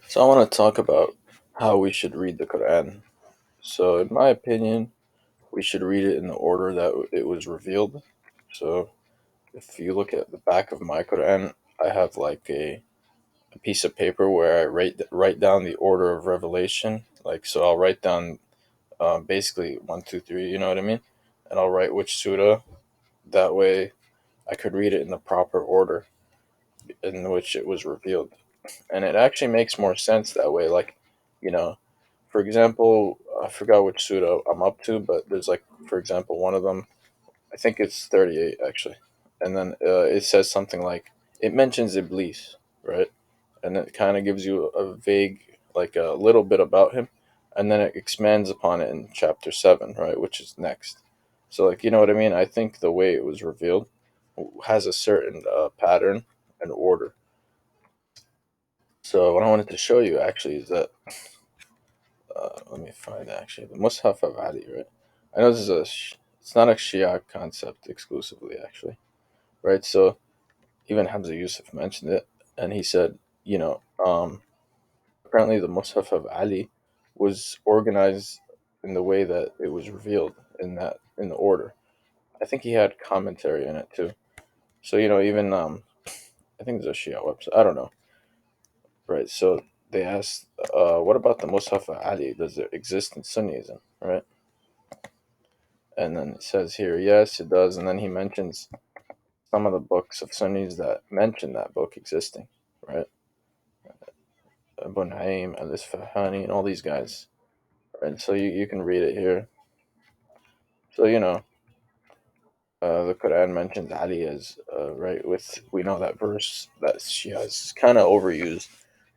So I want to talk about how we should read the Quran. So in my opinion, we should read it in the order that it was revealed. So if you look at the back of my Quran, I have like a piece of paper where I write down the order of revelation. Like so, I'll write down basically one, two, three. You know what I mean? And I'll write which surah. That way, I could read it in the proper order in which it was revealed. And it actually makes more sense that way. Like, you know, for example, I forgot which pseudo I'm up to, but there's like, for example, one of them. I think it's 38 actually, and then it says something like it mentions Iblis, right? And it kind of gives you a vague, like a little bit about him, and then it expands upon it in chapter 7, right, which is next. So, like, you know what I mean? I think the way it was revealed has a certain pattern and order. So, what I wanted to show you actually is that let me find actually the Mus'haf of Ali, right? I know this is it's not a Shia concept exclusively, actually, right? So even Hamza Yusuf mentioned it, and he said, you know, apparently the Mus'haf of Ali was organized in the way that it was revealed in the order. I think he had commentary in it too. So even I think there's a Shia website. I don't know, right? So they asked, what about the Mus'haf of Ali? Does it exist in Sunnism, right? And then it says here, yes, it does. And then he mentions some of the books of Sunnis that mention that book existing, right? Abu Naim, Al Isfahani, and all these guys. Right? So you can read it here. So, the Quran mentions Ali as, right, with, we know that verse that she has kind of overused,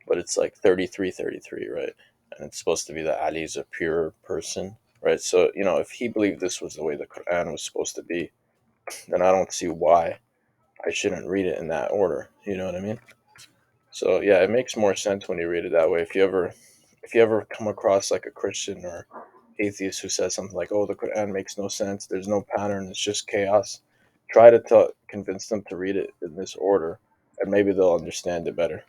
but it's like 33, 33, right? And it's supposed to be that Ali is a pure person, right? So, if he believed this was the way the Quran was supposed to be, then I don't see why I shouldn't read it in that order. You know what I mean? So yeah, it makes more sense when you read it that way. If you ever come across like a Christian or atheist who says something like, "Oh, the Quran makes no sense. There's no pattern. It's just chaos," try to convince them to read it in this order, and maybe they'll understand it better.